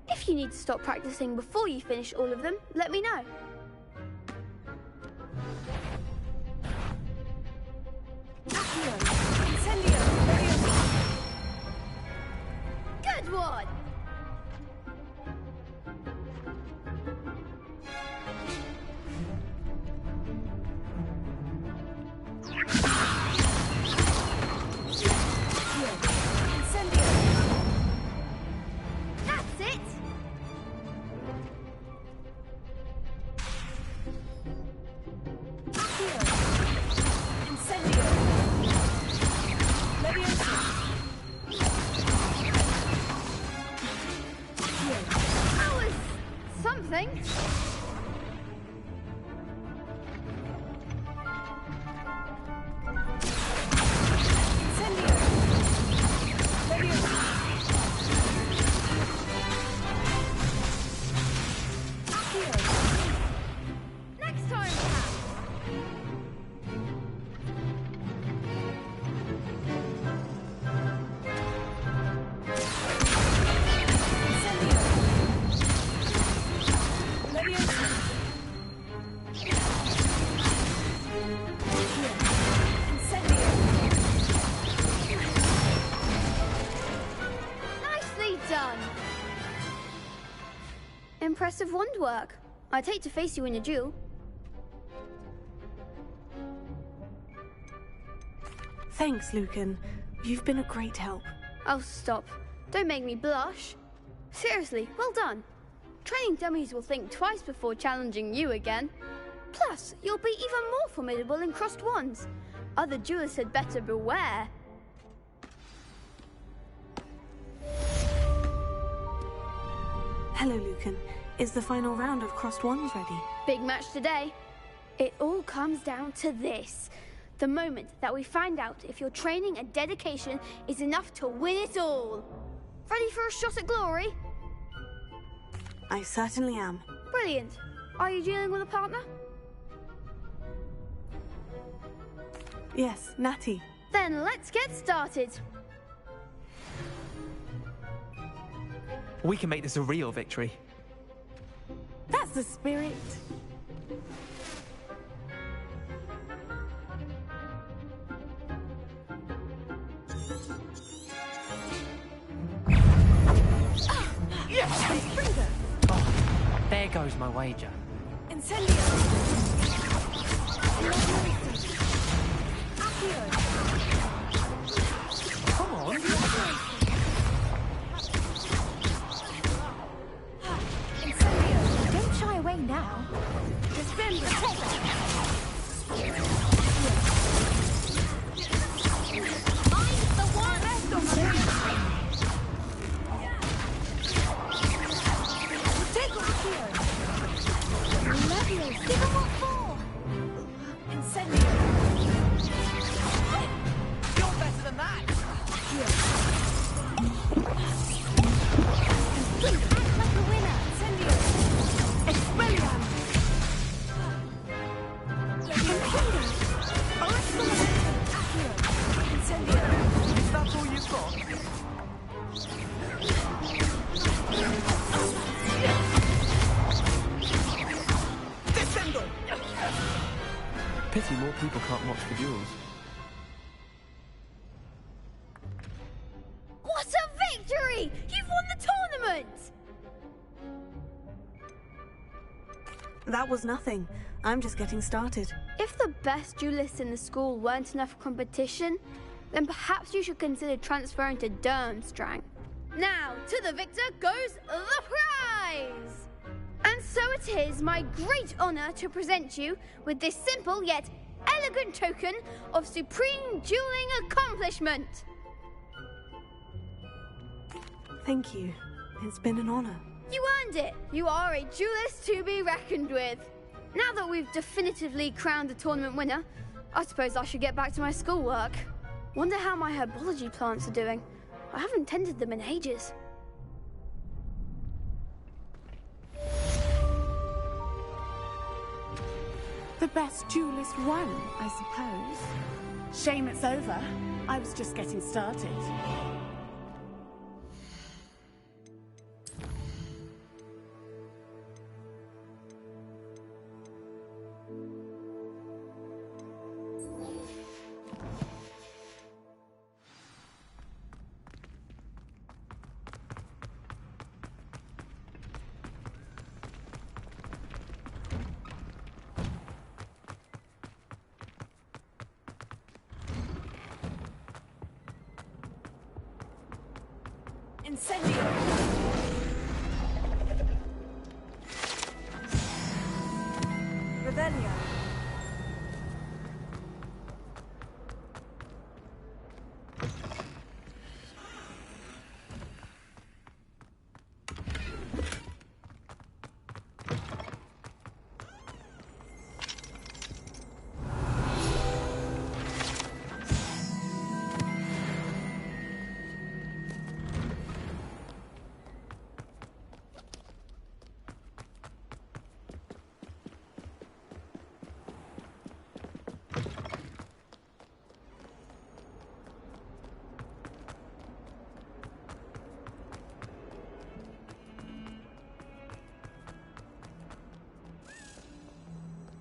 If you need to stop practicing before you finish all of them, let me know. Good one! That's it! That was something. Next time, perhaps. Nicely done. Impressive wand work. I'd hate to face you in a duel. Thanks, Lucan. You've been a great help. Oh, stop. Don't make me blush. Seriously, well done. Training dummies will think twice before challenging you again. Plus, you'll be even more formidable in crossed wands. Other duelists had better beware. Hello, Lucan. Is the final round of crossed wands ready? Big match today. It all comes down to this. The moment that we find out if your training and dedication is enough to win it all. Ready for a shot at glory? I certainly am. Brilliant. Are you dealing with a partner? Yes, Natty. Then let's get started. We can make this a real victory. That's the spirit. Oh, there goes my wager. Come on. Don't shy away now. Defend the I'm the one. Take off here. Leviosa. Give him what for. Incendio. You're better than that. Act like a winner. Incendio. Expelliarmus. Incendio. Is that all you've got? Pity more people can't watch the duels. What a victory! You've won the tournament! That was nothing. I'm just getting started. If the best duelists in the school weren't enough competition, then perhaps you should consider transferring to Durmstrang. Now, to the victor goes the prize! And so it is my great honor to present you with this simple yet elegant token of supreme dueling accomplishment. Thank you. It's been an honor. You earned it! You are a duelist to be reckoned with. Now that we've definitively crowned the tournament winner, I suppose I should get back to my schoolwork. Wonder how my herbology plants are doing. I haven't tended them in ages. The best duelist won, I suppose. Shame it's over. I was just getting started. Incendio! Revelio!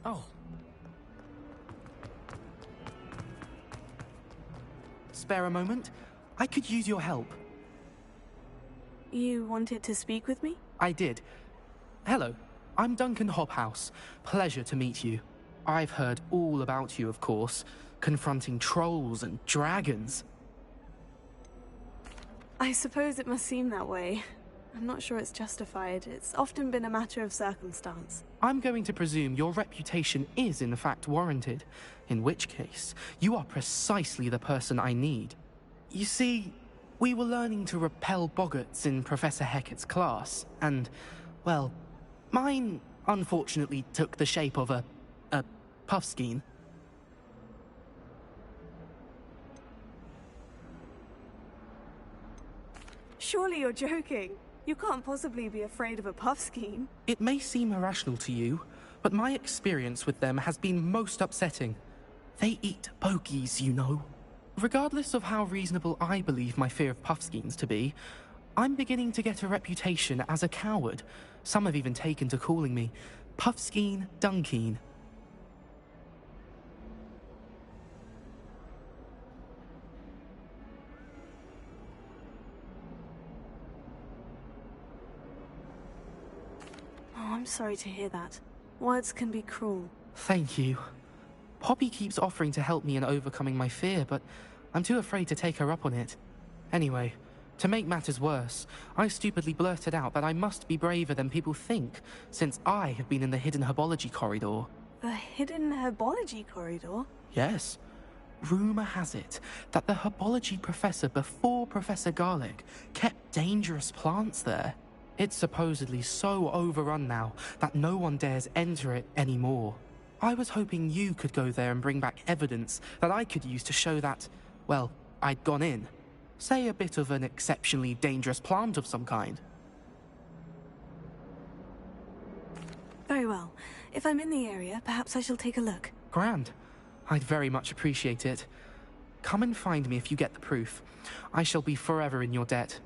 Oh. Spare a moment? I could use your help. You wanted to speak with me? I did. Hello, I'm Duncan Hobhouse. Pleasure to meet you. I've heard all about you, of course, confronting trolls and dragons. I suppose it must seem that way. I'm not sure it's justified. It's often been a matter of circumstance. I'm going to presume your reputation is in fact warranted, in which case, you are precisely the person I need. You see, we were learning to repel boggarts in Professor Hecat's class, and, well, mine unfortunately took the shape of a puffskein. Surely you're joking. You can't possibly be afraid of a puffskein. It may seem irrational to you, but my experience with them has been most upsetting. They eat bogies, you know. Regardless of how reasonable I believe my fear of puffskeins to be, I'm beginning to get a reputation as a coward. Some have even taken to calling me Puffskeen Dunkeen. Oh, I'm sorry to hear that. Words can be cruel. Thank you. Poppy keeps offering to help me in overcoming my fear, but I'm too afraid to take her up on it. Anyway, to make matters worse, I stupidly blurted out that I must be braver than people think, since I have been in the hidden herbology corridor. The hidden herbology corridor? Yes. Rumour has it that the herbology professor before Professor Garlic kept dangerous plants there. It's supposedly so overrun now that no one dares enter it anymore. I was hoping you could go there and bring back evidence that I could use to show that, well, I'd gone in. Say a bit of an exceptionally dangerous plant of some kind. Very well. If I'm in the area, perhaps I shall take a look. Grand. I'd very much appreciate it. Come and find me if you get the proof. I shall be forever in your debt.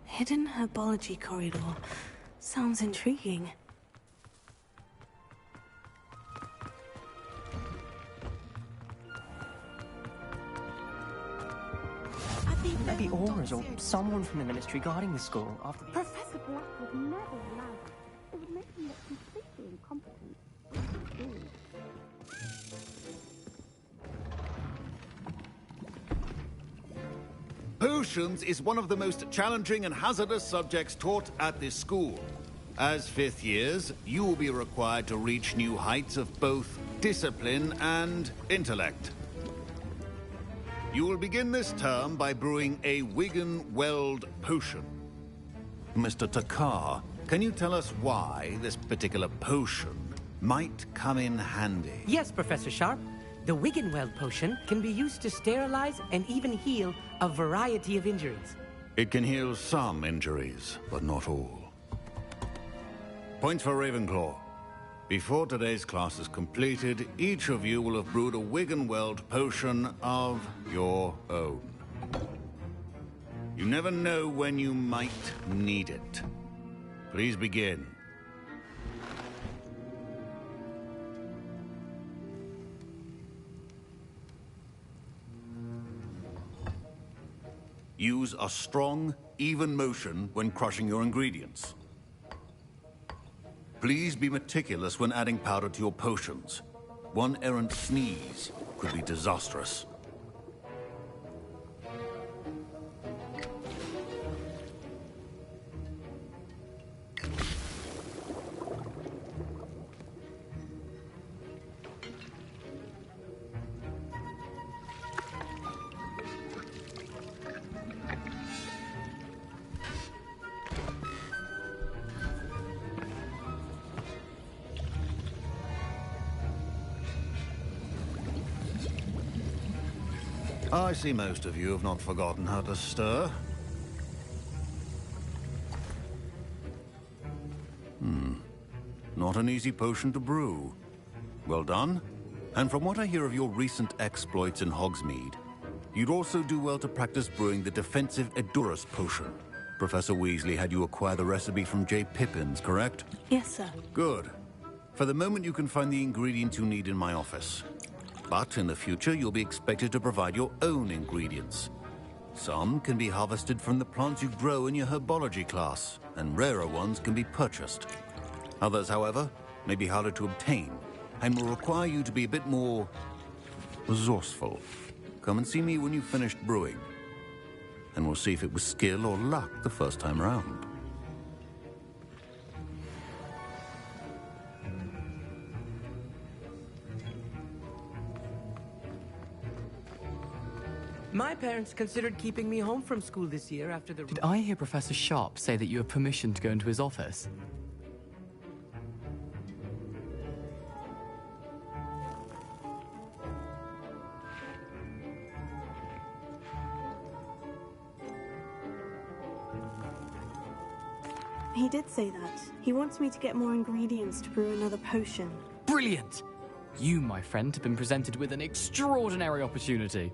Hidden herbology corridor. Sounds intriguing. Maybe Aura's or someone from the ministry guarding the school after... Professor Black would never allow that. It would make him look completely incompetent. Potions is one of the most challenging and hazardous subjects taught at this school. As fifth years, you will be required to reach new heights of both discipline and intellect. You will begin this term by brewing a Wiggenweld potion. Mr. Takar, can you tell us why this particular potion might come in handy? Yes, Professor Sharp. The Wiggenweld potion can be used to sterilize and even heal a variety of injuries. It can heal some injuries, but not all. Points for Ravenclaw. Before today's class is completed, each of you will have brewed a Wiggenweld potion of your own. You never know when you might need it. Please begin. Use a strong, even motion when crushing your ingredients. Please be meticulous when adding powder to your potions. One errant sneeze could be disastrous. I see most of you have not forgotten how to stir. Not an easy potion to brew. Well done. And from what I hear of your recent exploits in Hogsmeade, you'd also do well to practice brewing the defensive Edurus potion. Professor Weasley had you acquire the recipe from J. Pippins, correct? Yes, sir. Good. For the moment, you can find the ingredients you need in my office. But in the future, you'll be expected to provide your own ingredients. Some can be harvested from the plants you grow in your herbology class, and rarer ones can be purchased. Others, however, may be harder to obtain, and will require you to be a bit more resourceful. Come and see me when you've finished brewing, and we'll see if it was skill or luck the first time around. My parents considered keeping me home from school this year after the... Did I hear Professor Sharp say that you have permission to go into his office? He did say that. He wants me to get more ingredients to brew another potion. Brilliant! You, my friend, have been presented with an extraordinary opportunity.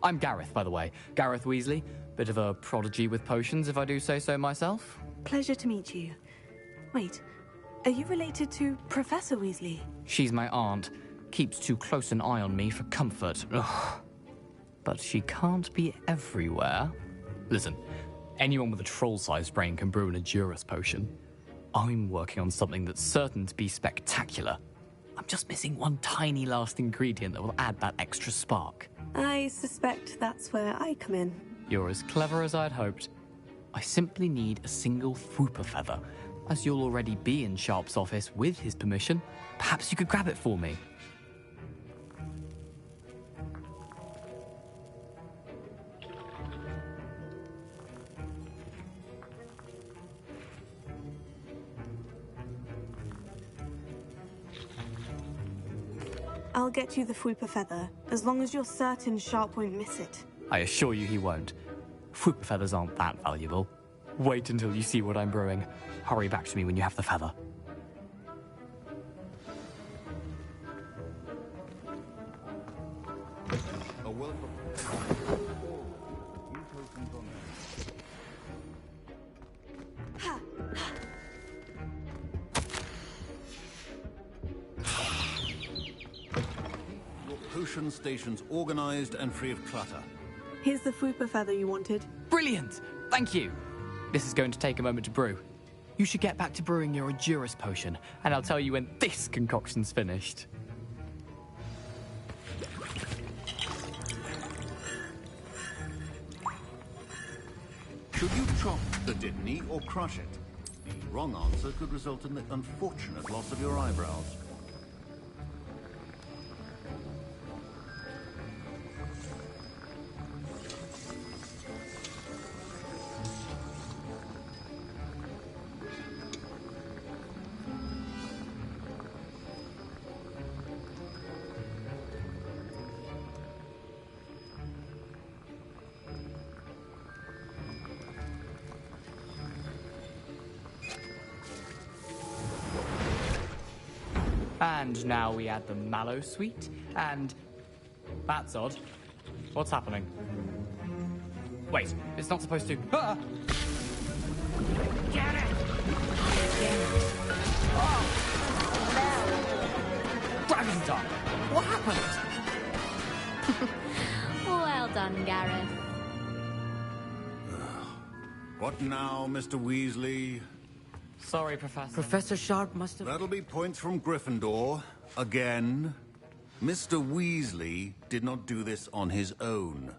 I'm Gareth, by the way. Gareth Weasley. Bit of a prodigy with potions, if I do say so myself. Pleasure to meet you. Wait, are you related to Professor Weasley? She's my aunt. Keeps too close an eye on me for comfort. Ugh. But she can't be everywhere. Listen, anyone with a troll-sized brain can brew an Edurus potion. I'm working on something that's certain to be spectacular. I'm just missing one tiny last ingredient that will add that extra spark. I suspect that's where I come in. You're as clever as I'd hoped. I simply need a single Fwooper feather. As you'll already be in Sharp's office with his permission, perhaps you could grab it for me. I'll get you the Fwooper feather, as long as you're certain Sharp won't miss it. I assure you he won't. Fwooper feathers aren't that valuable. Wait until you see what I'm brewing. Hurry back to me when you have the feather. Potion stations organized and free of clutter. Here's the Fwooper feather you wanted. Brilliant! Thank you! This is going to take a moment to brew. You should get back to brewing your Edurus potion, and I'll tell you when this concoction's finished. Should you chop the Dittany or crush it? The wrong answer could result in the unfortunate loss of your eyebrows. And now we add the mallow sweet, and... That's odd. What's happening? Wait, it's not supposed to... Ah! Get it! Oh! Dragon Tongue! What happened? Well done, Gareth. What now, Mr. Weasley? Sorry, Professor. Professor Sharp must have... That'll be points from Gryffindor. Again. Mr. Weasley did not do this on his own.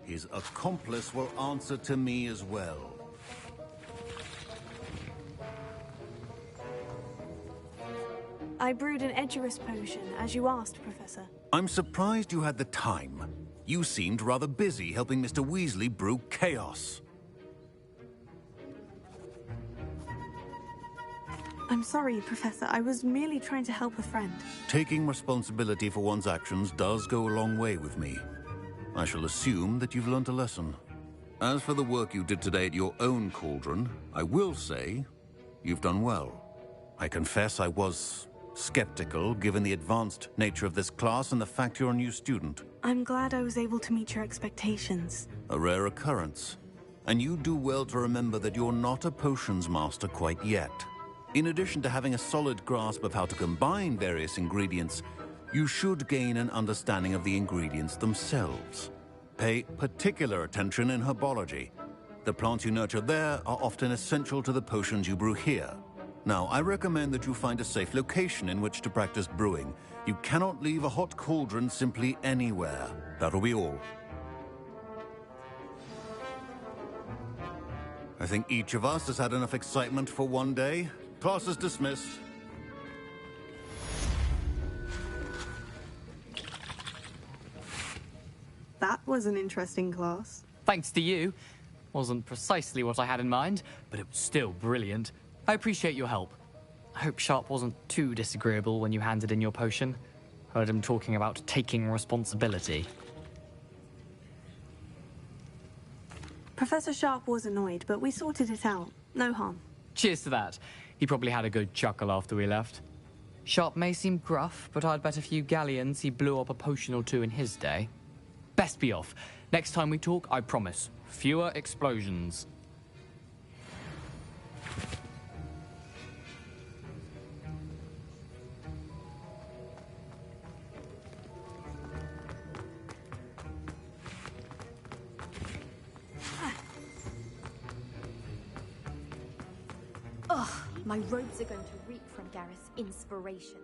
His accomplice will answer to me as well. I brewed an Edurus potion, as you asked, Professor. I'm surprised you had the time. You seemed rather busy helping Mr. Weasley brew chaos. I'm sorry, Professor. I was merely trying to help a friend. Taking responsibility for one's actions does go a long way with me. I shall assume that you've learnt a lesson. As for the work you did today at your own cauldron, I will say you've done well. I confess I was skeptical, given the advanced nature of this class and the fact you're a new student. I'm glad I was able to meet your expectations. A rare occurrence. And you do well to remember that you're not a potions master quite yet. In addition to having a solid grasp of how to combine various ingredients, you should gain an understanding of the ingredients themselves. Pay particular attention in herbology. The plants you nurture there are often essential to the potions you brew here. Now, I recommend that you find a safe location in which to practice brewing. You cannot leave a hot cauldron simply anywhere. That'll be all. I think each of us has had enough excitement for one day. Class is dismissed. That was an interesting class. Thanks to you. Wasn't precisely what I had in mind, but it was still brilliant. I appreciate your help. I hope Sharp wasn't too disagreeable when you handed in your potion. Heard him talking about taking responsibility. Professor Sharp was annoyed, but we sorted it out. No harm. Cheers to that. He probably had a good chuckle after we left. Sharp may seem gruff, but I'd bet a few galleons he blew up a potion or two in his day. Best be off. Next time we talk, I promise, fewer explosions. Ugh, my robes are going to reek from Gareth's inspiration.